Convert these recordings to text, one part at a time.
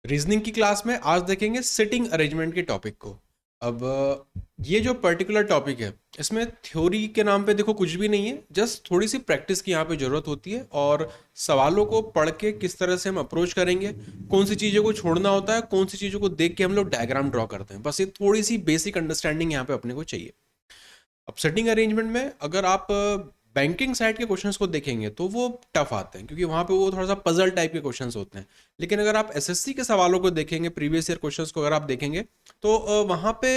Reasoning की class में आज देखेंगे सिटिंग अरेंजमेंट के टॉपिक को। अब ये जो पर्टिकुलर टॉपिक है इसमें थ्योरी के नाम पे देखो कुछ भी नहीं है, जस्ट थोड़ी सी प्रैक्टिस की यहाँ पे ज़रूरत होती है। और सवालों को पढ़ के किस तरह से हम अप्रोच करेंगे, कौन सी चीज़ों को छोड़ना होता है, कौन सी चीज़ों को देख के हम लोग डायग्राम ड्रॉ करते हैं, बस ये थोड़ी सी बेसिक अंडरस्टैंडिंग यहाँ पे अपने को चाहिए। अब सेटिंग अरेंजमेंट में अगर आप बैंकिंग साइड के क्वेश्चंस को देखेंगे तो वो टफ आते हैं, क्योंकि वहाँ पे वो थोड़ा सा पजल टाइप के क्वेश्चंस होते हैं। लेकिन अगर आप एसएससी के सवालों को देखेंगे, प्रीवियस ईयर क्वेश्चंस को अगर आप देखेंगे, तो वहाँ पे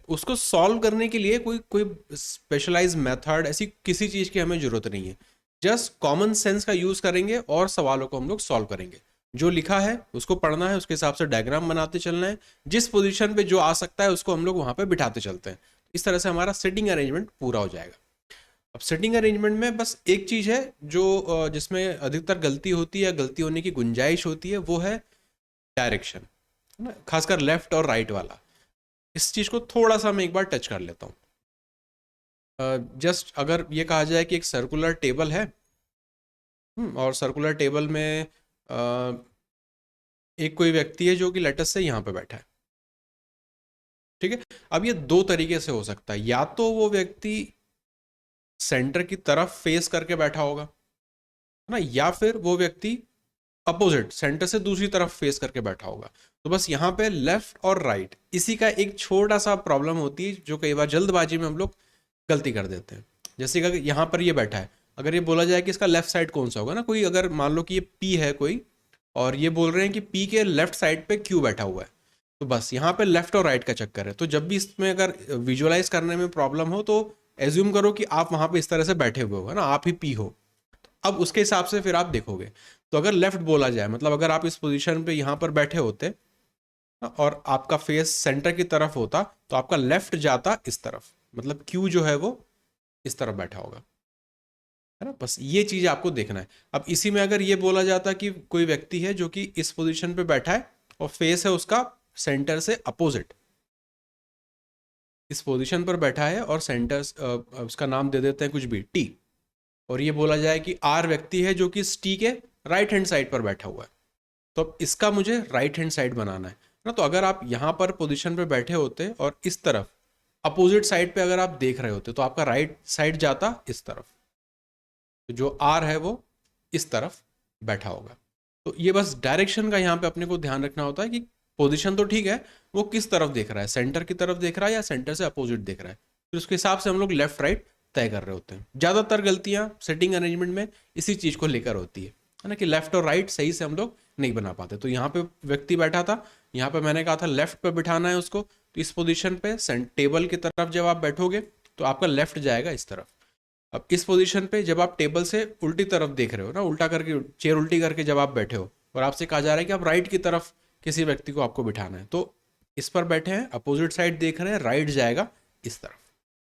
उसको सॉल्व करने के लिए कोई कोई स्पेशलाइज मेथड ऐसी किसी चीज़ की हमें ज़रूरत नहीं है। जस्ट कॉमन सेंस का यूज़ करेंगे और सवालों को हम लोग सॉल्व करेंगे। जो लिखा है उसको पढ़ना है, उसके हिसाब से डायग्राम बनाते चलना है, जिस पोजीशन पे जो आ सकता है उसको हम लोग वहाँ पे बिठाते चलते हैं। इस तरह से हमारा सेटिंग अरेंजमेंट पूरा हो जाएगा। अब सेटिंग अरेंजमेंट में बस एक चीज़ है जो जिसमें अधिकतर गलती होती है या गलती होने की गुंजाइश होती है, वो है डायरेक्शन, है ना, खासकर लेफ्ट और राइट वाला। इस चीज़ को थोड़ा सा मैं एक बार टच कर लेता हूँ। जस्ट अगर ये कहा जाए कि एक सर्कुलर टेबल है, और सर्कुलर टेबल में एक कोई व्यक्ति है जो कि लेटस से यहाँ पे बैठा है, ठीक है। अब ये दो तरीके से हो सकता है, या तो वो व्यक्ति सेंटर की तरफ फेस करके बैठा होगा, है ना, या फिर वो व्यक्ति अपोजिट सेंटर से दूसरी तरफ फेस करके बैठा होगा। तो बस यहाँ पे लेफ्ट और राइट इसी का एक छोटा सा प्रॉब्लम होती है, जो कई बार जल्दबाजी में हम लोग गलती कर देते हैं। जैसे कि अगर यहाँ पर ये बैठा है, अगर ये बोला जाए कि इसका लेफ्ट साइड कौन सा होगा ना, कोई अगर मान लो कि ये पी है कोई, और ये बोल रहे हैं कि पी के लेफ्ट साइड पे क्यू बैठा हुआ है, तो बस यहाँ पे लेफ्ट और राइट का चक्कर है। तो जब भी इसमें अगर विजुअलाइज करने में प्रॉब्लम हो, तो एज्यूम करो कि आप वहाँ पे इस तरह से बैठे हुए हो, है ना, आप ही पी हो। अब उसके हिसाब से फिर आप देखोगे। तो अगर लेफ्ट बोला जाए, मतलब अगर आप इस पोजीशन पे यहाँ पर बैठे होते और आपका फेस सेंटर की तरफ होता, तो आपका लेफ्ट जाता इस तरफ, मतलब क्यू जो है वो इस तरफ बैठा होगा, है ना। बस ये चीज आपको देखना है। अब इसी में अगर ये बोला जाता कि कोई व्यक्ति है जो कि इस पोजीशन पे बैठा है और फेस है उसका सेंटर से अपोजिट, इस पोजीशन पर बैठा है और सेंटर उसका नाम दे देते हैं कुछ भी टी, और ये बोला जाए कि आर व्यक्ति है जो कि इस टी के राइट हैंड साइड पर बैठा हुआ है, तो अब इसका मुझे राइट हैंड साइड बनाना है ना। तो अगर आप यहाँ पर पोजीशन पे बैठे होते और इस तरफ अपोजिट साइड पे अगर आप देख रहे होते, तो आपका राइट साइड जाता इस तरफ, तो जो आर है वो इस तरफ बैठा होगा। तो ये बस डायरेक्शन का यहाँ पे अपने को ध्यान रखना होता है कि पोजीशन तो ठीक है, वो किस तरफ देख रहा है, सेंटर की तरफ देख रहा है या सेंटर से अपोजिट देख रहा है। फिर उसके हिसाब से हम लोग लेफ्ट राइट तय कर रहे होते हैं। ज़्यादातर गलतियाँ सेटिंग अरेंजमेंट में इसी चीज़ को लेकर होती है ना, कि लेफ्ट और राइट सही से हम लोग नहीं बना पाते। तो यहाँ पे व्यक्ति बैठा था, यहाँ पे मैंने कहा था लेफ्ट पे बिठाना है उसको, तो इस पोजीशन पे टेबल की तरफ जब आप बैठोगे तो आपका लेफ्ट जाएगा इस तरफ। अब इस पोजीशन पे जब आप टेबल से उल्टी तरफ देख रहे हो ना, उल्टा करके चेयर उल्टी करके जब आप बैठे हो और आपसे कहा जा रहा है कि आप राइट की तरफ किसी व्यक्ति को आपको बिठाना है, तो इस पर बैठे हैं, अपोजिट साइड देख रहे हैं, राइट जाएगा इस तरफ।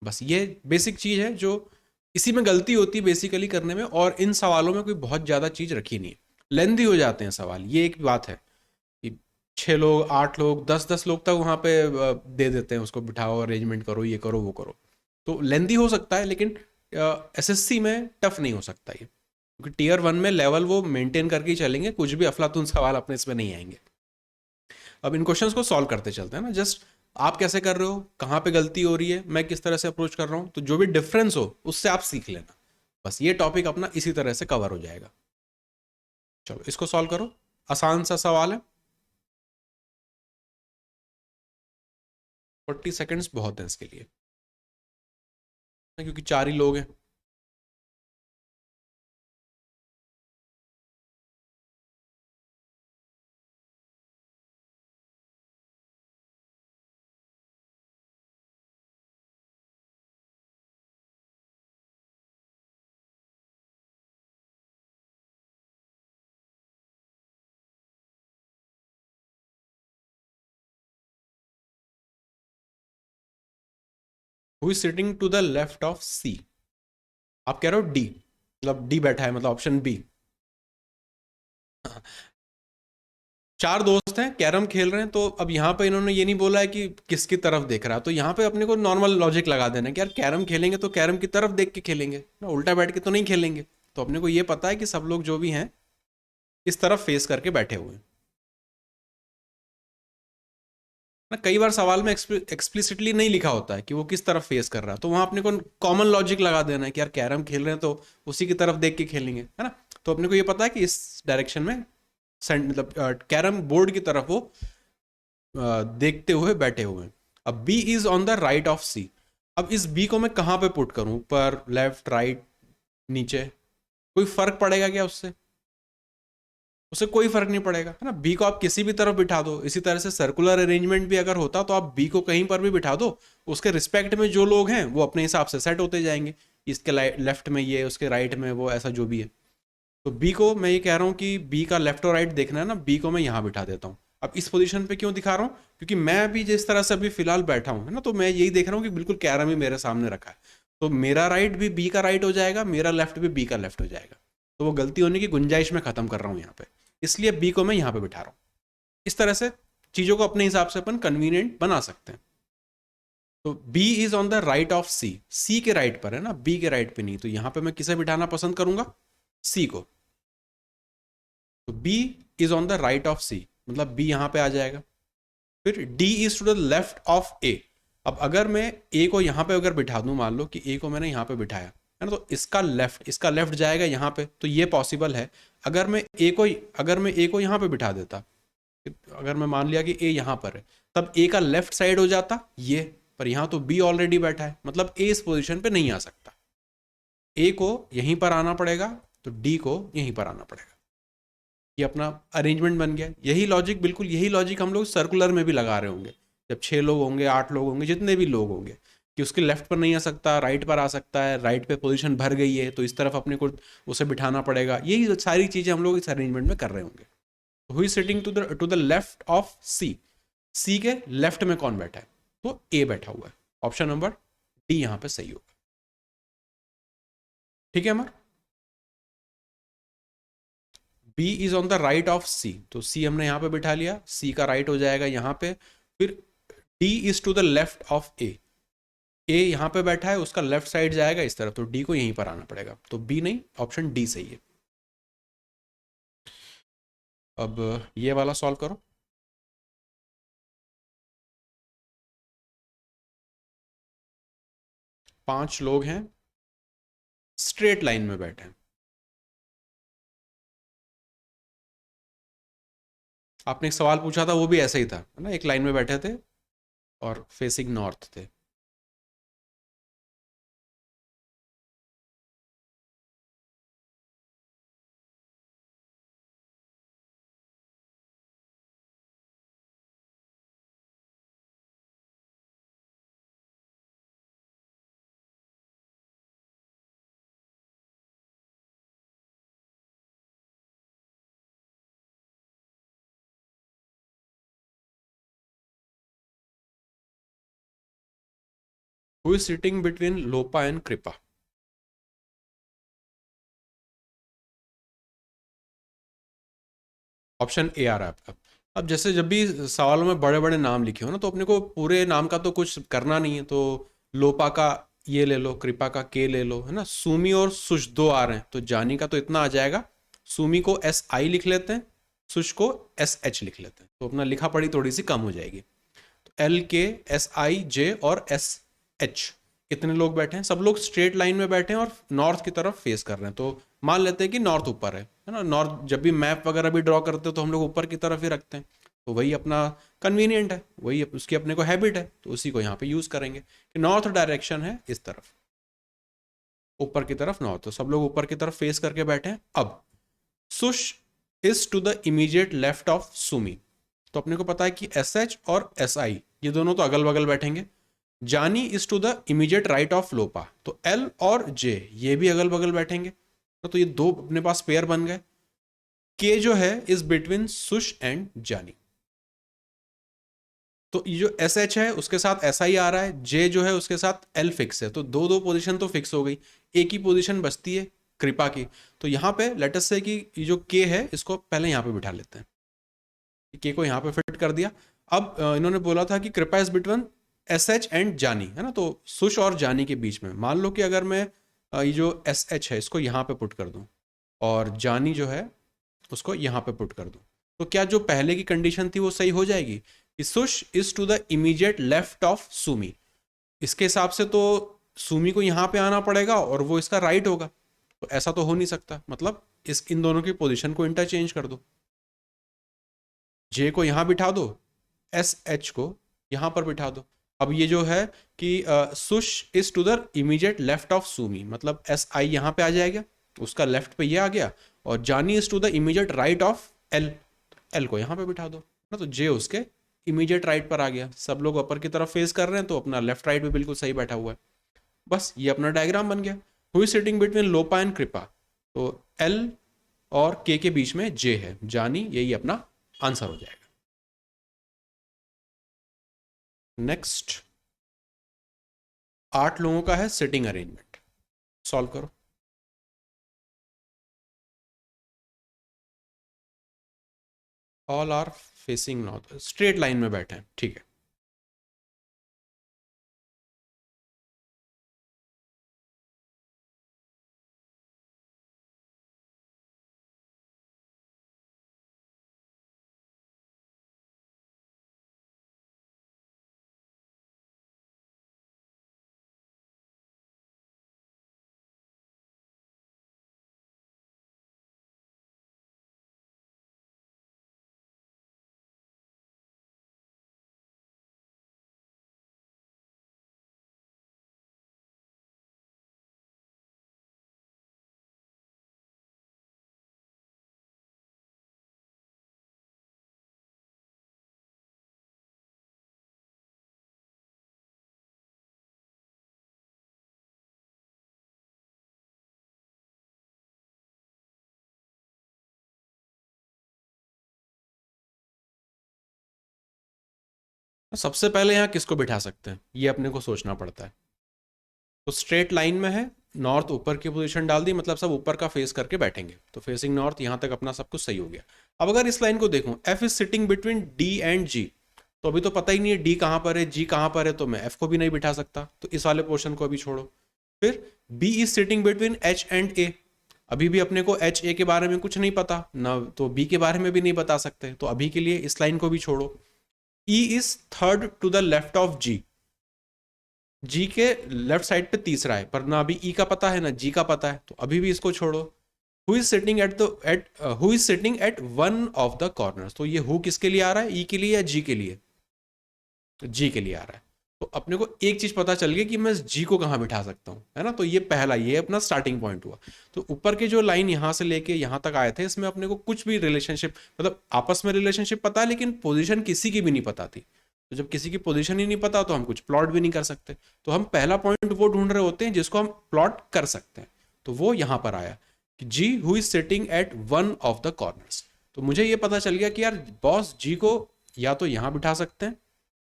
बस ये बेसिक चीज़ है जो इसी में गलती होती है बेसिकली करने में, और इन सवालों में कोई बहुत ज़्यादा चीज़ रखी नहीं है, लेंदी हो जाते हैं सवाल। ये एक बात है कि 6 लोग 8 लोग 10 10 लोग तक वहाँ पे दे देते हैं उसको, बिठाओ अरेंजमेंट करो, ये करो वो करो। तो लेंदी हो सकता है, लेकिन एसएससी में टफ नहीं हो सकता ये, क्योंकि टीयर 1 में लेवल वो मेंटेन करके ही चलेंगे, कुछ भी अफलातून सवाल अपने इसमें नहीं आएंगे। अब इन क्वेश्चंस को सॉल्व करते चलते हैं ना, जस्ट आप कैसे कर रहे हो, कहाँ पे गलती हो रही है, मैं किस तरह से अप्रोच कर रहा हूँ, तो जो भी डिफरेंस हो उससे आप सीख लेना। बस ये टॉपिक अपना इसी तरह से कवर हो जाएगा। चलो इसको सॉल्व करो, आसान सा सवाल है, 40 सेकेंड्स बहुत है इसके लिए, क्योंकि 4 ही लोग हैं। Who is sitting to the left of C, आप कह रहे हो डी, मतलब डी बैठा है, मतलब ऑप्शन बी। 4 दोस्त हैं, कैरम खेल रहे हैं, तो अब यहाँ पे इन्होंने ये नहीं बोला है कि किसकी तरफ देख रहा है, तो यहाँ पे अपने को नॉर्मल लॉजिक लगा देना कि यार कैरम खेलेंगे तो कैरम की तरफ देख के खेलेंगे ना, उल्टा बैठ के तो नहीं खेलेंगे। तो अपने को ये पता है कि सब लोग जो भी हैं इस तरफ फेस करके बैठे हुए हैं। ना कई बार सवाल में एक्सप्लिसिटली नहीं लिखा होता है कि वो किस तरफ फेस कर रहा है, तो वहां अपने को कॉमन लॉजिक लगा देना है कि यार कैरम खेल रहे हैं तो उसी की तरफ देख के खेलेंगे, है ना। तो अपने को ये पता है कि इस डायरेक्शन में मतलब कैरम बोर्ड की तरफ वो देखते हुए बैठे हुए हैं। अब B is on the right of C. अब इस बी को मैं कहाँ पे पुट करूँ, ऊपर, लेफ्ट, राइट, नीचे, कोई फर्क पड़ेगा क्या उससे? उससे कोई फर्क नहीं पड़ेगा, है ना। बी को आप किसी भी तरफ बिठा दो। इसी तरह से सर्कुलर अरेंजमेंट भी अगर होता तो आप बी को कहीं पर भी बिठा दो, उसके रिस्पेक्ट में जो लोग हैं वो अपने हिसाब से सेट होते जाएंगे। इसके लेफ्ट में ये, उसके राइट में वो, ऐसा जो भी है। तो बी को मैं ये कह रहा हूँ कि बी का लेफ्ट और राइट देखना है ना, बी को मैं यहाँ बिठा देता हूँ। अब इस पोजीशन पे क्यों दिखा रहा हूँ? क्योंकि मैं अभी जिस तरह से अभी फिलहाल बैठा हूँ, है ना, तो मैं यही देख रहा हूँ कि बिल्कुल कैरम ही मेरे सामने रखा है। तो मेरा राइट भी बी का राइट हो जाएगा, मेरा लेफ्ट भी बी का लेफ्ट हो जाएगा। तो वो गलती होने की गुंजाइश में खत्म कर रहा हूँ यहाँ पे, इसलिए बी को मैं यहाँ पे बिठा रहा हूँ। इस तरह से चीज़ों को अपने हिसाब से अपन कन्वीनियंट बना सकते हैं। तो B is on the right of C, C के राइट पर है ना, बी के राइट पे नहीं। तो यहाँ पे मैं किसे बिठाना पसंद करूंगा? सी को। तो B is on the right of C, मतलब बी यहां पे आ जाएगा। फिर D is to the left of A. अब अगर मैं ए को यहां पे अगर बिठा दूं, मान लो कि ए को मैंने यहां पे बिठाया, है ना, तो इसका लेफ्ट जाएगा यहां पे, तो ये पॉसिबल है। अगर मैं ए को यहां पे बिठा देता, अगर मैं मान लिया कि ए यहां पर है, तब ए का लेफ्ट साइड हो जाता ये, पर यहां तो बी ऑलरेडी बैठा है, मतलब ए इस पोजीशन पे नहीं आ सकता। ए को यहीं पर आना पड़ेगा, तो डी को यहीं पर आना पड़ेगा। ये अपना अरेंजमेंट बन गया। यही लॉजिक, बिल्कुल यही लॉजिक हम लोग सर्कुलर में भी लगा रहे होंगे। जब 6 लोग होंगे, 8 लोग होंगे, जितने भी लोग होंगे, कि उसके लेफ्ट पर नहीं आ सकता, राइट पर आ सकता है, राइट पे पोजीशन भर गई है तो इस तरफ अपने को उसे बिठाना पड़ेगा। यही सारी चीज़ें हम लोग इस अरेंजमेंट में कर रहे होंगे। Who's sitting to the left of C, C के लेफ्ट में कौन बैठा है? तो ए बैठा हुआ है। ऑप्शन नंबर डी यहाँ पे सही होगा। ठीक है Amar. B is on the right of C, तो सी हमने यहाँ पे बिठा लिया, सी का राइट हो जाएगा यहाँ पे। फिर D is to the left of A, A यहाँ पे बैठा है, उसका लेफ्ट साइड जाएगा इस तरफ, तो डी को यहीं पर आना पड़ेगा। तो बी नहीं, ऑप्शन डी सही है। अब ये वाला सॉल्व करो। 5 लोग हैं, स्ट्रेट लाइन में बैठे हैं। आपने एक सवाल पूछा था, वो भी ऐसा ही था, है ना, एक लाइन में बैठे थे और फेसिंग नॉर्थ थे। Who is sitting between Lopa and कृपा? ऑप्शन ए आ रहा है आपका। अब जैसे जब भी सवालों में बड़े बड़े नाम लिखे हो ना, तो अपने को पूरे नाम का तो कुछ करना नहीं है। तो लोपा का ये ले लो, कृपा का के ले लो, है ना। सुमी और सुश दो आ रहे हैं, तो जानी का तो इतना आ जाएगा। सुमी को एस आई लिख लेते हैं, सुश को एस एच लिख लेते हैं, तो अपना लिखा पढ़ी थोड़ी सी कम हो जाएगी। तो एल के एस आई जे और एस एच, कितने लोग बैठे हैं? सब लोग स्ट्रेट लाइन में बैठे हैं और नॉर्थ की तरफ फेस कर रहे हैं। तो मान लेते हैं कि नॉर्थ ऊपर है ना। नॉर्थ जब भी मैप वगैरह भी ड्रॉ करते हो तो हम लोग ऊपर की तरफ ही रखते हैं, तो वही अपना कन्वीनियंट है, वही उसकी अपने को हैबिट है, तो उसी को यहाँ पे यूज करेंगे कि नॉर्थ डायरेक्शन है इस तरफ, ऊपर की तरफ नॉर्थ, तो सब लोग ऊपर की तरफ फेस करके बैठे हैं। अब Sush is to the immediate left of Sumi, तो अपने को पता है कि एस एच और एस आई ये दोनों तो अगल बगल बैठेंगे। Jani is to the immediate right of Lopa, तो एल और जे ये भी अगल बगल बैठेंगे, तो ये दो अपने पास पेयर बन गए। के जो है इज बिटवीन सुश एंड जानी, तो ये जो एस एच है उसके साथ एस आई आ रहा है, जे जो है उसके साथ एल फिक्स है, तो दो दो पोजीशन तो फिक्स हो गई। एक ही पोजीशन बचती है कृपा की। तो यहाँ पे लेटस से कि ये जो के है इसको पहले यहाँ पे बिठा लेते हैं, के को यहाँ पे फिट कर दिया। अब इन्होंने बोला था कि कृपा is between S H and जानी, है ना, तो सुश और जानी के बीच में। मान लो कि अगर मैं ये जो एस एच है इसको यहाँ पे पुट कर दूँ और जानी जो है उसको यहाँ पे पुट कर दूँ, तो क्या जो पहले की कंडीशन थी वो सही हो जाएगी? Sush is to the immediate left of Sumi. इसके हिसाब से तो सुमी को यहां पे आना पड़ेगा और वो इसका राइट होगा, तो ऐसा तो हो नहीं सकता। मतलब इन दोनों की पोजीशन को इंटरचेंज कर दो, जे को यहां बिठा दो, एस एच को यहां पर बिठा दो। अब ये जो है कि Sush is to the immediate left of Sumi, मतलब एस आई यहां पे आ जाएगा, उसका लेफ्ट पे ये आ गया, और Johnny is to the immediate right of L, L को यहां पे बिठा दो ना, तो जे उसके इमीडिएट राइट पर आ गया। सब लोग अपर की तरफ फेस कर रहे हैं तो अपना लेफ्ट राइट भी बिल्कुल सही बैठा हुआ है। बस ये अपना डायग्राम बन गया। हुई सिटिंग बिटवीन लोपा एंड कृपा, तो एल और के बीच में जे है, जानी यही अपना आंसर हो जाएगा। नेक्स्ट 8 लोगों का है सिटिंग अरेंजमेंट, सॉल्व करो। All are facing north, straight line में बैठे हैं, ठीक है। सबसे पहले यहाँ किसको बिठा सकते हैं ये अपने को सोचना पड़ता है। तो स्ट्रेट लाइन में है, नॉर्थ ऊपर की पोजीशन डाल दी, मतलब सब ऊपर का फेस करके बैठेंगे, तो फेसिंग नॉर्थ, यहां तक अपना सब कुछ सही हो गया। अब अगर इस लाइन को देखूं, F is sitting between D and G, तो अभी तो पता ही नहीं है डी कहां पर है जी कहां पर है, तो मैं एफ को भी नहीं बिठा सकता, तो इस वाले पोर्शन को अभी छोड़ो। फिर B is sitting between H and A, अभी भी अपने को एच ए के बारे में कुछ नहीं पता ना, तो बी के बारे में भी नहीं बता सकते, तो अभी के लिए इस लाइन को भी छोड़ो। E is third to the left of G, G के लेफ्ट साइड पे तीसरा है, पर ना अभी ई का पता है ना जी का पता है, तो अभी भी इसको छोड़ो। Who is sitting at the at who is sitting at one of the corners, तो ये हु किसके लिए आ रहा है, ई के लिए या जी के लिए, तो जी के लिए आ रहा है। तो अपने को एक चीज पता चल गई कि मैं जी को कहां बिठा सकता हूं, है ना, तो ये पहला, ये अपना स्टार्टिंग पॉइंट हुआ। तो ऊपर के जो लाइन यहां से लेके यहां तक आए थे, इसमें अपने को कुछ भी रिलेशनशिप, मतलब आपस में रिलेशनशिप पता है, लेकिन पोजीशन किसी की भी नहीं पता थी। तो जब किसी की पोजीशन ही नहीं पता तो हम कुछ प्लॉट भी नहीं कर सकते, तो हम पहला पॉइंट वो ढूंढ रहे होते हैं जिसको हम प्लॉट कर सकते हैं। तो वो यहां पर आया कि G who is sitting at one of the corners, तो मुझे ये पता चल गया कि यार बॉस जी को या तो यहां बिठा सकते हैं,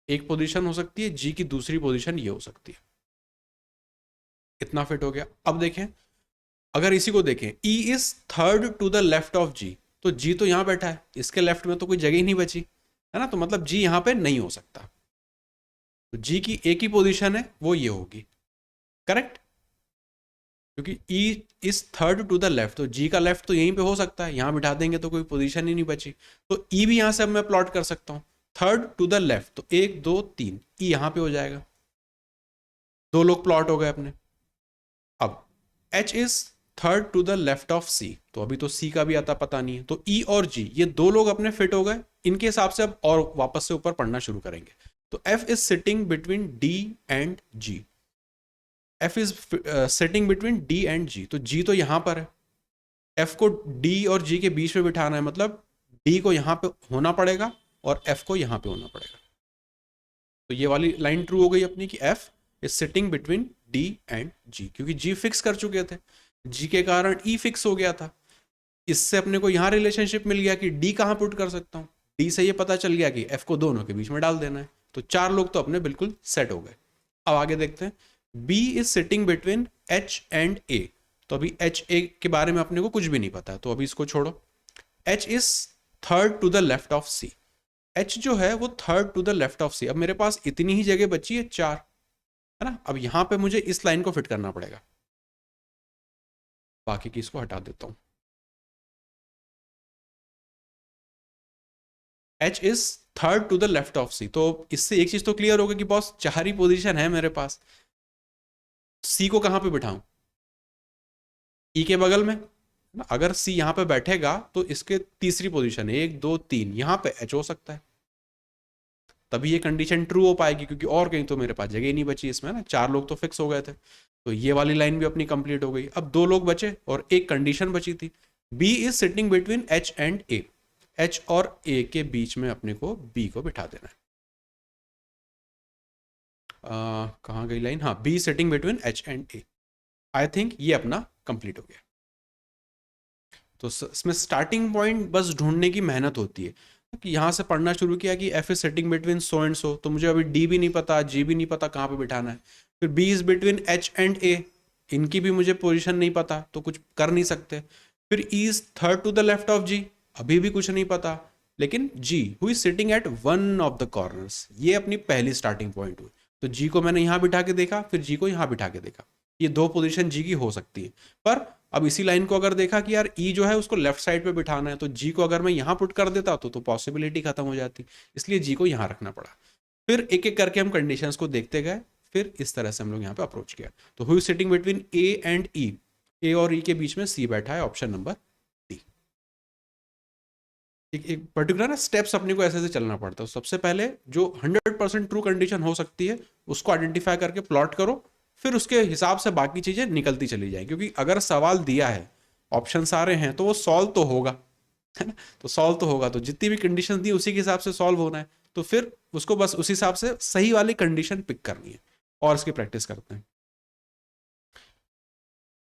एक पोजीशन हो सकती है, जी की दूसरी पोजीशन ये हो सकती है। इतना फिट हो गया। अब देखें, अगर इसी को देखें, E is third to the left of G, तो जी तो यहां बैठा है, इसके लेफ्ट में तो कोई जगह ही नहीं बची, है ना, तो मतलब जी यहां पे नहीं हो सकता, तो जी की एक ही पोजीशन है, वो ये होगी, करेक्ट, क्योंकि E is third to the left, तो जी का लेफ्ट तो यहीं पे हो सकता है, यहां बिठा देंगे तो कोई पोजीशन ही नहीं बची, तो ई भी यहां से अब मैं प्लॉट कर सकता हूं, थर्ड टू द लेफ्ट, तो एक दो तीन, ई यहां पे हो जाएगा, दो लोग प्लॉट हो गए अपने। अब H is third to the left of C, तो अभी तो सी का भी आता पता नहीं है, तो ई और जी ये दो लोग अपने फिट हो गए, इनके हिसाब से अब और वापस से ऊपर पढ़ना शुरू करेंगे। तो F is sitting between D and G, F is sitting between D and G, तो जी तो यहां पर है, एफ को डी और जी के बीच में बिठाना है, मतलब डी को यहां पे होना पड़ेगा और एफ को यहां पे होना पड़ेगा, तो ये वाली लाइन ट्रू हो गई अपनी कि F is sitting between D and G, क्योंकि जी फिक्स कर चुके थे, जी के कारण ई फिक्स हो गया था, इससे अपने को यहां रिलेशनशिप मिल गया कि डी कहां पुट कर सकता हूं, डी से ये पता चल गया कि एफ को दोनों के बीच में डाल देना है, तो चार लोग तो अपने बिल्कुल सेट हो गए। अब आगे देखते हैं, B is sitting between H and A, तो अभी एच ए के बारे में अपने को कुछ भी नहीं पता है, तो अभी इसको छोड़ो। H is third to the left of C, H जो है वो third to the left of C, अब मेरे पास इतनी ही जगह बची है, चार, है ना, अब यहां पे मुझे इस लाइन को फिट करना पड़ेगा, बाकी की इसको हटा देता हूं। H is third to the left of C. तो इससे एक चीज तो क्लियर होगा कि बॉस 4 ही पोजीशन है मेरे पास, सी को कहां पे बिठाऊं? ई के बगल में ना। अगर सी यहां पे बैठेगा तो इसके तीसरी पोजीशन है, 1 2 3, यहां पे एच हो सकता है, तभी ये कंडीशन ट्रू हो पाएगी, क्योंकि और कहीं तो मेरे पास जगह ही नहीं बची इसमें ना, 4 लोग तो फिक्स हो गए थे। तो ये वाली लाइन भी अपनी कंप्लीट हो गई। अब 2 लोग बचे और एक कंडीशन बची थी, B is sitting between H and A. H और ए के बीच में अपने को बी को बिठा देना है। कहाँ गई लाइन? हाँ, be sitting between H and A. I think ये अपना कंप्लीट हो गया। तो इसमें स्टार्टिंग पॉइंट बस ढूंढने की मेहनत होती है कि यहाँ से पढ़ना शुरू किया कि F is setting between so and so, तो मुझे अभी डी भी नहीं पता, जी भी नहीं पता कहाँ पे बिठाना है। फिर B is between H and A, इनकी भी मुझे पोजीशन नहीं पता, तो कुछ कर नहीं सकते। फिर E is third to the left of G, अभी भी कुछ नहीं पता। लेकिन G who is sitting at one of the corners, ये अपनी पहली स्टार्टिंग पॉइंट हुई। तो जी को मैंने यहाँ बिठा के देखा, फिर जी को यहाँ बिठा के देखा, ये 2 पोजीशन जी की हो सकती है। पर अब इसी लाइन को अगर देखा कि यार ई जो है उसको लेफ्ट साइड पे बिठाना है, तो जी को अगर मैं यहाँ पुट कर देता तो पॉसिबिलिटी खत्म हो जाती, इसलिए जी को यहाँ रखना पड़ा। फिर एक एक करके हम कंडीशंस को देखते गए, फिर इस तरह से हम लोग यहाँ पे अप्रोच किया। तो who is sitting between A and E, A और ई के बीच में सी बैठा है, ऑप्शन नंबर डी। एक पर्टिकुलर ना स्टेप्स अपने को ऐसे से चलना पड़ता है। सबसे पहले जो 100% ट्रू कंडीशन हो सकती है उसको आइडेंटिफाई करके प्लॉट करो, फिर उसके हिसाब से बाकी चीजें निकलती चली जाए, क्योंकि अगर सवाल दिया है, ऑप्शन सारे हैं, तो वो सॉल्व तो होगा, है ना। तो सॉल्व तो होगा, तो जितनी भी कंडीशन दी उसी के हिसाब से सॉल्व होना है, तो फिर उसको बस उस हिसाब से सही वाली कंडीशन पिक करनी है और इसकी प्रैक्टिस करते हैं।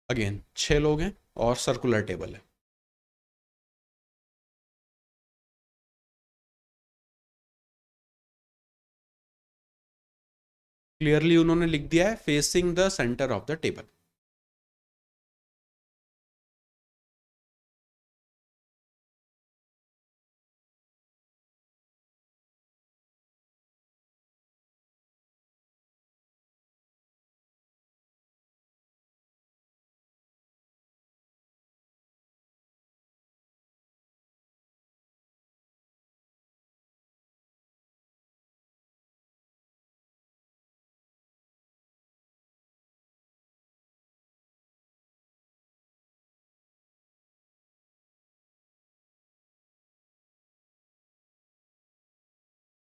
अगेन 6 लोग हैं और सर्कुलर टेबल है। क्लियरली उन्होंने लिख दिया है facing the centre of the table.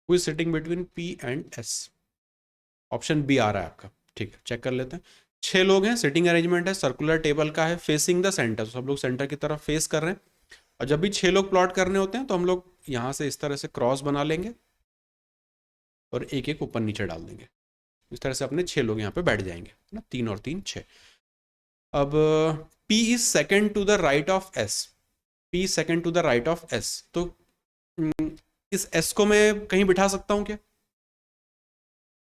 Who is sitting between P and S, option B आ रहा है आपका। ठीक है, चेक कर लेते हैं। 6 लोग हैं, सिटिंग अरेंजमेंट है, सर्कुलर टेबल का है, फेसिंग द सेंटर, सब लोग सेंटर की तरफ फेस कर रहे हैं। और जब भी 6 लोग प्लॉट करने होते हैं तो हम लोग यहाँ से इस तरह से क्रॉस बना लेंगे और एक एक ऊपर नीचे डाल देंगे। इस तरह से अपने 6 लोग यहाँ पे बैठ जाएंगे ना, 3 और 3 6। अब P is second to the right of S, P second to the right of S, तो इस S को मैं कहीं बिठा सकता हूँ क्या?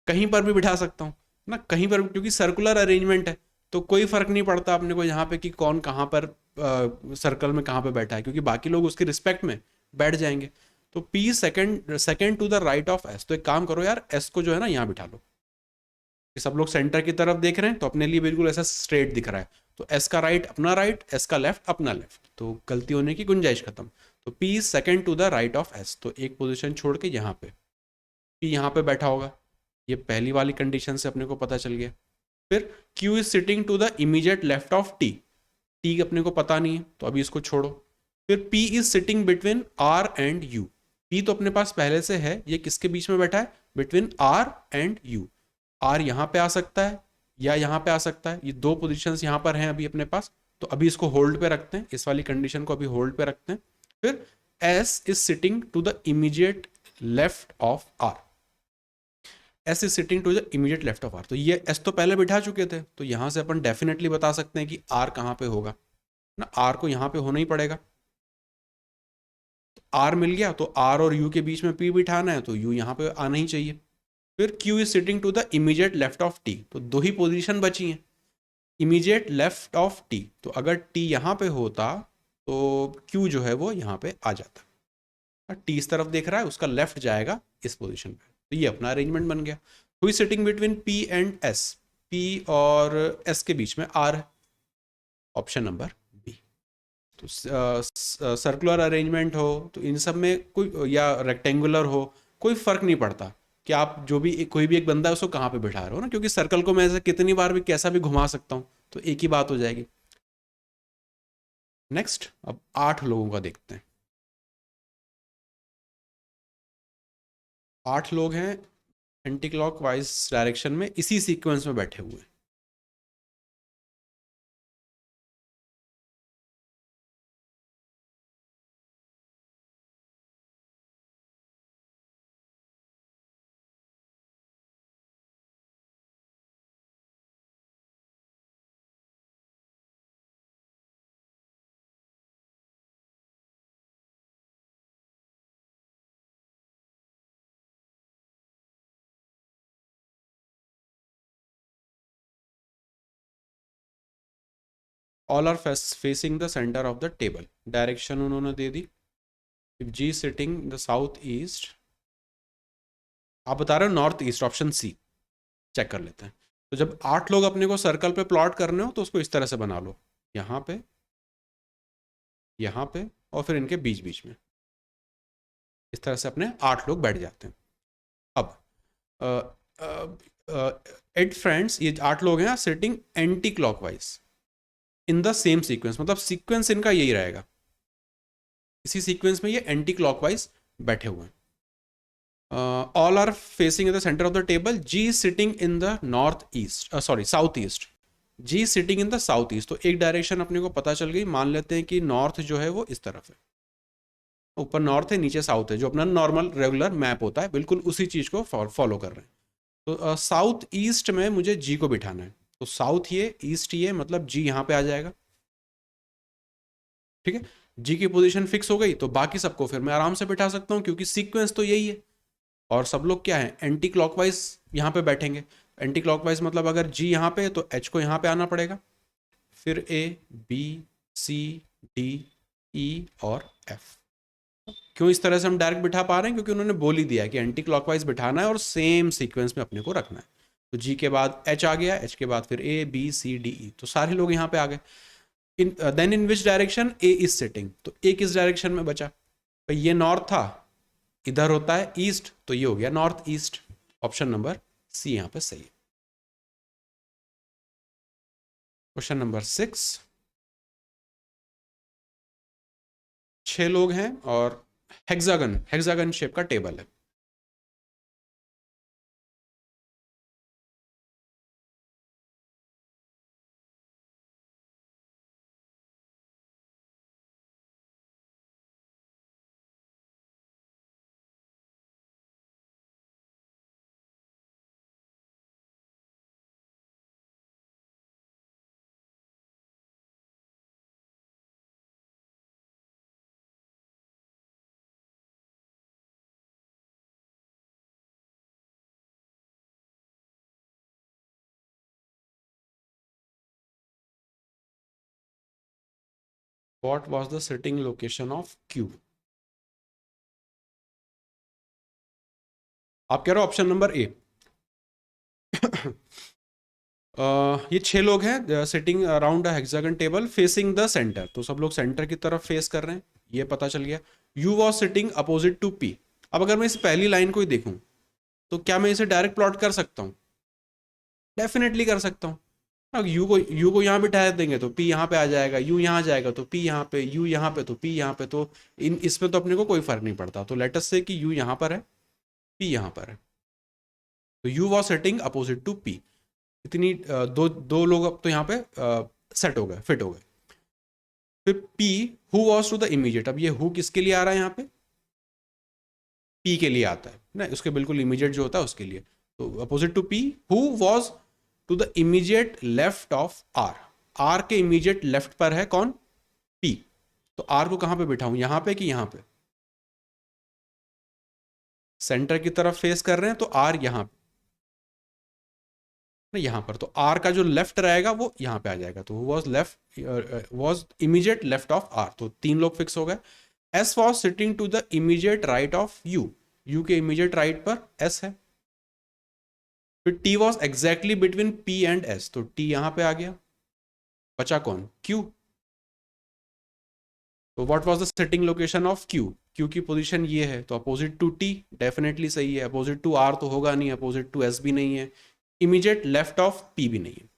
कहीं पर भी बिठा सकता हूँ ना, कहीं पर, क्योंकि सर्कुलर अरेंजमेंट है, तो कोई फर्क नहीं पड़ता अपने को यहाँ पे कि कौन कहाँ पर सर्कल में कहाँ पे बैठा है, क्योंकि बाकी लोग उसके रिस्पेक्ट में बैठ जाएंगे। तो P second second to the right of S, तो एक काम करो यार, S को जो है ना यहाँ बिठा लो। सब लोग सेंटर की तरफ देख रहे हैं तो अपने लिए बिल्कुल ऐसा स्ट्रेट दिख रहा है, तो एस का राइट अपना राइट, एस का लेफ्ट अपना लेफ्ट, तो गलती होने की गुंजाइश खत्म। तो P is second to the right of S, तो एक पोजीशन छोड़ के यहाँ पे पी यहाँ पे बैठा होगा, ये पहली वाली कंडीशन से अपने को पता चल गया। फिर Q is sitting to the immediate left of T, T अपने को पता नहीं है तो अभी इसको छोड़ो। फिर P is sitting between R and U, P तो अपने पास पहले से है, ये किसके बीच में बैठा है? Between R and U. R यहाँ पे आ सकता है या यहाँ पे आ सकता है, ये 2 पोजीशंस यहाँ पर हैं अभी अपने पास, तो अभी इसको होल्ड पे रखते हैं, इस वाली कंडीशन को अभी होल्ड पे रखते हैं। फिर S is sitting to the immediate left of R, S is sitting to the immediate left of R, तो ये एस तो पहले बिठा चुके थे, तो यहां से अपन डेफिनेटली बता सकते हैं कि आर कहाँ पे होगा ना, आर को यहाँ पे होना ही पड़ेगा। आर मिल गया, तो आर और यू के बीच में पी बिठाना है, तो यू यहाँ पे आना ही चाहिए। फिर Q is sitting to the immediate left of T, तो 2 ही पोजीशन बची हैं, इमीडिएट लेफ्ट ऑफ T, तो अगर T यहाँ पे होता तो Q जो है वो यहाँ पे आ जाता। T इस तरफ देख रहा है, उसका लेफ्ट जाएगा इस पोजीशन पे, तो ये अपना अरेंजमेंट बन गया। Who is sitting between P and S, P और S के बीच में R है, ऑप्शन नंबर बी। तो सर्कुलर अरेंजमेंट हो तो इन सब में कोई, या रेक्टेंगुलर हो कोई फर्क नहीं पड़ता कि आप जो भी कोई भी एक बंदा है उसको कहाँ पे बिठा रहे हो ना, क्योंकि सर्कल को मैं ऐसे कितनी बार भी कैसा भी घुमा सकता हूँ, तो एक ही बात हो जाएगी। नेक्स्ट, अब 8 लोगों का देखते हैं। 8 लोग हैं एंटी क्लॉक वाइज डायरेक्शन में इसी सीक्वेंस में बैठे हुए हैं। All are facing the centre of the table, direction उन्होंने दे दी। If G sitting the south east, आप बता रहे हो north east, option C. Check कर लेते हैं। तो जब 8 लोग अपने को सर्कल पे प्लॉट करने हो तो उसको इस तरह से बना लो, यहाँ पे और फिर इनके बीच बीच में, इस तरह से अपने 8 लोग बैठ जाते हैं। अब 8 फ्रेंड्स, ये 8 लोग हैं sitting anti clockwise in the same sequence, मतलब सीक्वेंस इनका यही रहेगा, इसी सीक्वेंस में ये एंटी क्लॉकवाइज बैठे हुए हैं। All are facing in the centre of the table, G sitting in the north east, sorry south east, G sitting in the south east. तो एक डायरेक्शन अपने को पता चल गई, मान लेते हैं कि नॉर्थ जो है वो इस तरफ है, ऊपर नॉर्थ है नीचे साउथ है, जो अपना नॉर्मल रेगुलर मैप होता है, बिल्कुल उसी चीज को फॉलो कर रहे हैं। तो साउथ ईस्ट में मुझे जी को बिठाना है, तो साउथ ये, ईस्ट ये, मतलब जी यहाँ पे आ जाएगा। ठीक है, जी की पोजीशन फिक्स हो गई, तो बाकी सबको फिर मैं आराम से बिठा सकता हूँ, क्योंकि सीक्वेंस तो यही है। और सब लोग क्या है, एंटी क्लॉकवाइज यहाँ पे बैठेंगे। एंटी क्लॉकवाइज मतलब अगर जी यहाँ पे है तो एच को यहाँ पे आना पड़ेगा, फिर ए, बी, सी, डी, ई और एफ। क्यों इस तरह से हम डायरेक्ट बिठा पा रहे हैं, क्योंकि उन्होंने बोल ही दिया कि एंटी क्लॉकवाइज बिठाना है और सेम सीक्वेंस में अपने को रखना है। तो जी के बाद एच आ गया, एच के बाद फिर ए, बी, सी, डी, ई, तो सारे लोग यहाँ पे आ गए। Then in which direction A is sitting, तो ए किस डायरेक्शन में बचा भाई, ये नॉर्थ था, इधर होता है ईस्ट, तो ये हो गया north east. Option number C यहाँ पे सही है। क्वेश्चन नंबर 6, 6 लोग हैं और हेक्सागन शेप का टेबल है। What was the sitting location of Q? आप कह रहे हो ऑप्शन नंबर ए। ये 6 लोग हैं sitting around hexagon table facing the centre, तो सब लोग सेंटर की तरफ फेस कर रहे हैं, ये पता चल गया। U was sitting opposite to P. अब अगर मैं इस पहली लाइन को ही देखूं तो क्या मैं इसे डायरेक्ट प्लॉट कर सकता हूँ? डेफिनेटली कर सकता हूँ। अब यू को यहाँ बिठा देंगे तो पी यहाँ पे आ जाएगा, यू यहाँ जाएगा तो पी यहाँ पे, यू यहाँ पे तो पी यहाँ पे, तो इसमें तो अपने को कोई फर्क नहीं पड़ता। तो लेट अस से कि यू यहाँ पर है, पी यहाँ पर है, तो U was sitting opposite to P. इतनी दो दो लोग अब तो यहाँ पे सेट हो गए, फिट हो गए। फिर P, who was to the immediate, अब ये हु किसके लिए आ रहा है यहाँ पे? पी के लिए आता है ना, उसके बिल्कुल इमीडिएट जो होता है उसके लिए। तो opposite to P, who was to the immediate left of R, R के इमीडिएट लेफ्ट पर है कौन? पी। तो आर को कहाँ पे बिठाऊं, यहाँ पे कि यहाँ पे? सेंटर की तरफ फेस कर रहे हैं तो आर यहाँ पे, यहाँ पर, तो आर का जो लेफ्ट रहेगा वो यहाँ पे आ जाएगा, तो was left, was immediate left of R, तो 3 लोग फिक्स हो गए। S was sitting to the immediate right of U, U के इमीडिएट राइट पर एस है। फिर T was exactly between P and S, तो टी यहां पे आ गया, बचा कौन? क्यू। तो what was the sitting location of Q? Q की पोजीशन ये है, तो अपोजिट टू टी डेफिनेटली सही है, अपोजिट टू आर तो होगा नहीं, अपोजिट टू एस भी नहीं है, इमीडिएट लेफ्ट ऑफ पी भी नहीं है।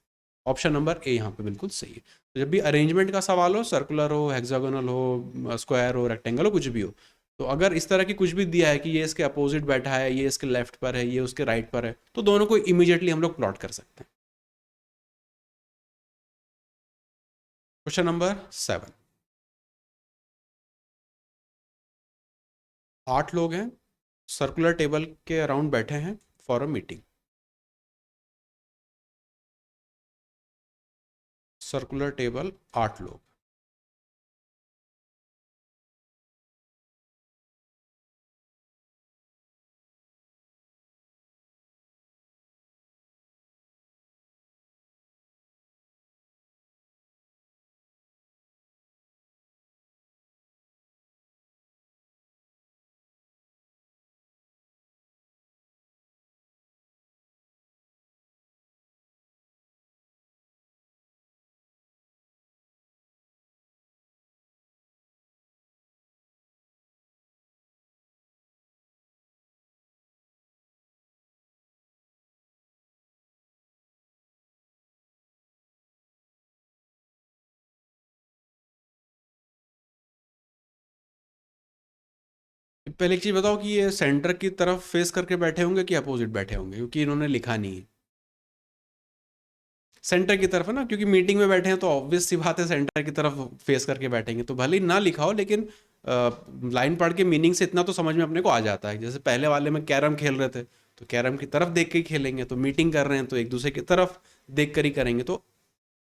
ऑप्शन नंबर ए यहाँ पे बिल्कुल सही है। तो जब भी अरेंजमेंट का सवाल हो, सर्कुलर हो, हेक्सागोनल हो, स्क्वायर हो, रेक्टेंगल हो, कुछ भी हो, तो अगर इस तरह की कुछ भी दिया है कि ये इसके अपोजिट बैठा है, ये इसके लेफ्ट पर है, ये उसके राइट पर है, तो दोनों को इमीडिएटली हम लोग प्लॉट कर सकते हैं। Question number 7। 8 लोग हैं, सर्कुलर टेबल के अराउंड बैठे हैं for a meeting. Circular table 8 लोग। पहले एक चीज बताओ कि ये सेंटर की तरफ फेस करके बैठे होंगे कि अपोजिट बैठे होंगे, क्योंकि इन्होंने लिखा नहीं है। सेंटर की तरफ है ना, क्योंकि मीटिंग में बैठे हैं तो ऑब्वियस सी बात है सेंटर की तरफ फेस करके बैठेंगे, तो भले ही ना लिखा हो लेकिन लाइन पढ़ के मीनिंग से इतना तो समझ में अपने को आ जाता है। जैसे पहले वाले में कैरम खेल रहे थे, तो कैरम की तरफ देख के ही खेलेंगे, तो मीटिंग कर रहे हैं तो एक दूसरे की तरफ देख कर ही करेंगे, तो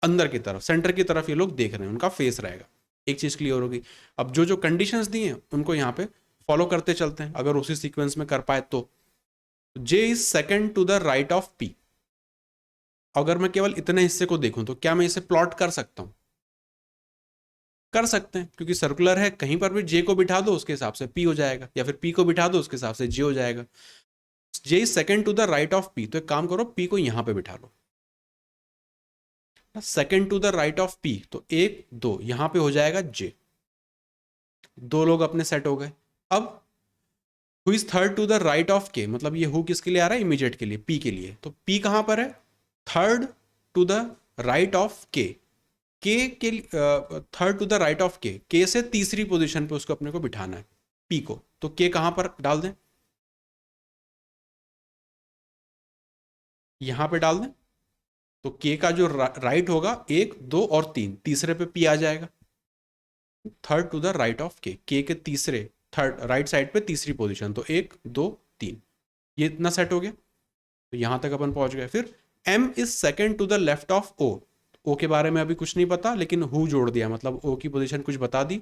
अंदर की तरफ सेंटर की तरफ ये लोग देख रहे हैं, उनका फेस रहेगा। एक चीज क्लियर होगी। अब जो जो कंडीशंस दी हैं उनको यहाँ पे फॉलो करते चलते हैं, अगर उसी सीक्वेंस में कर पाए तो। J is second to the right of P. अगर मैं केवल इतने हिस्से को देखूं तो क्या मैं इसे प्लॉट कर सकता हूं? कर सकते हैं, क्योंकि सर्कुलर है, कहीं पर भी जे को बिठा दो उसके हिसाब से पी हो जाएगा, या फिर पी को बिठा दो उसके हिसाब से जे हो जाएगा। J is second to the right of P, तो एक काम करो, पी को यहां पे बिठा लो। Second to the right of P, तो एक दो यहां पे हो जाएगा जे। दो लोग अपने सेट हो गए। अब who is third to the right of K, मतलब ये हु किसके लिए आ रहा है? इमीडिएट के लिए, पी के लिए। तो पी कहां पर है? Third to the right of K. K third to the right of K से तीसरी पोजीशन पे उसको अपने को बिठाना है पी को, तो के कहां पर डाल दें? यहां पे डाल दें, तो के का जो राइट होगा, एक दो और तीन, तीसरे पे पी आ जाएगा। Third to the right of K तीसरे, थर्ड राइट साइड पे तीसरी पोजीशन, तो एक दो तीन, ये इतना सेट हो गया। तो यहां तक अपन पहुंच गए। फिर M is second to the left of O. O के बारे में अभी कुछ नहीं पता, लेकिन हु जोड़ दिया, मतलब ओ की पोजीशन कुछ बता दी।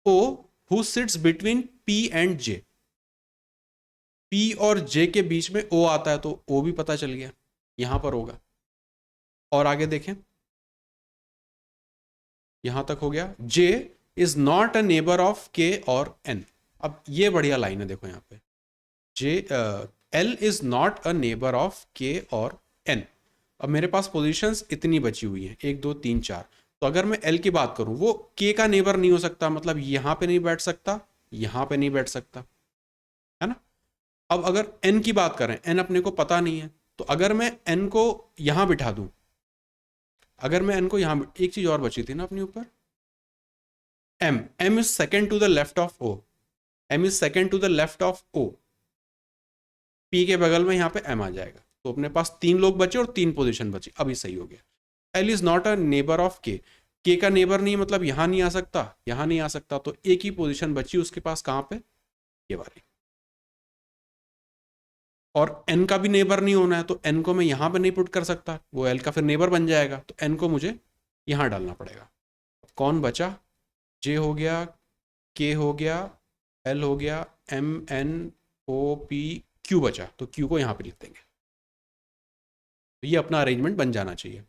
O who sits between P and J. P और जे के बीच में ओ आता है, तो ओ भी पता चल गया, यहां पर होगा। और आगे देखें, यहां तक हो गया। J is not a neighbour of K और एन। अब ये बढ़िया लाइन है, देखो यहाँ पे, J L is not a neighbour of K और एन। अब मेरे पास पोजीशंस इतनी बची हुई हैं, एक दो तीन चार। तो अगर मैं एल की बात करूं, वो के का नेबर नहीं हो सकता, मतलब यहां पे नहीं बैठ सकता, यहां पे नहीं बैठ सकता, है ना। अब अगर एन की बात करें, एन अपने को पता नहीं है, तो अगर मैं एन को यहां बिठा दूं, अगर मैं एन को यहां, एक चीज और बची थी ना अपने ऊपर, M is second to the left of O. M is second to the left of O. P के बगल में यहाँ पे एम आ जाएगा, तो अपने पास तीन लोग बचे और तीन पोजीशन बची। अभी सही हो गया। L is not a neighbour of के का नेबर नहीं, मतलब यहां नहीं आ सकता, यहां नहीं आ सकता, तो एक ही पोजीशन बची उसके पास, कहां पे? ये वाली। और एन का भी नेबर नहीं होना है, तो एन को मैं यहां पे नहीं पुट कर सकता, वो एल का फिर नेबर बन जाएगा, तो एन को मुझे यहां डालना पड़ेगा। कौन बचा? जे हो गया, के हो गया, एल हो गया, M N O P Q बचा, तो क्यू को यहां पे लिख देंगे। तो ये अपना अरेंजमेंट बन जाना चाहिए।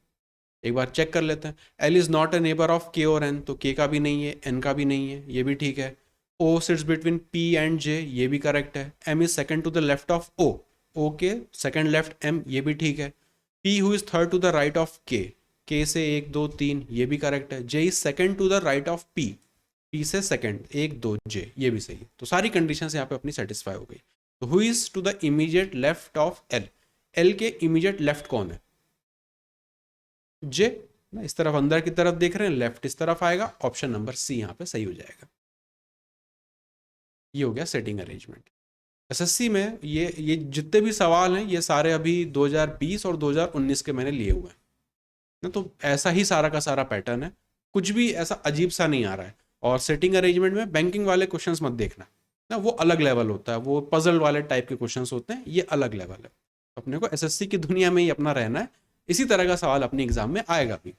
एक बार चेक कर लेते हैं। L is not a neighbour of K और एन, तो के का भी नहीं है, एन का भी नहीं है, ये भी ठीक है। O sits between P and J, ये भी करेक्ट है। M is second to the left of O, O के सेकेंड लेफ्ट एम, ये भी ठीक है। P who is third to the right of K से एक दो तीन, ये भी करेक्ट है। J is second to the right of P, P से सेकंड, 1 2 जे, ये भी सही है। तो सारी कंडीशंस यहाँ पे अपनी सेटिस्फाई हो गई। तो who is to the immediate left of L, L के इमीडिएट लेफ्ट कौन है? जे ना, इस तरफ अंदर की तरफ देख रहे हैं, लेफ्ट इस तरफ आएगा, ऑप्शन नंबर सी यहाँ पे सही हो जाएगा। ये हो गया सेटिंग अरेंजमेंट। एसएससी में ये जितने भी सवाल हैं ये सारे अभी 2020 और 2019 के मैंने लिए हुए हैं ना, तो ऐसा ही सारा का सारा पैटर्न है, कुछ भी ऐसा अजीब सा नहीं आ रहा है। और सेटिंग अरेंजमेंट में बैंकिंग वाले क्वेश्चंस मत देखना ना, वो अलग लेवल होता है, वो पजल वाले टाइप के क्वेश्चंस होते हैं, ये अलग लेवल है। अपने को एसएससी की दुनिया में ही अपना रहना है, इसी तरह का सवाल अपनी एग्जाम में आएगा भी।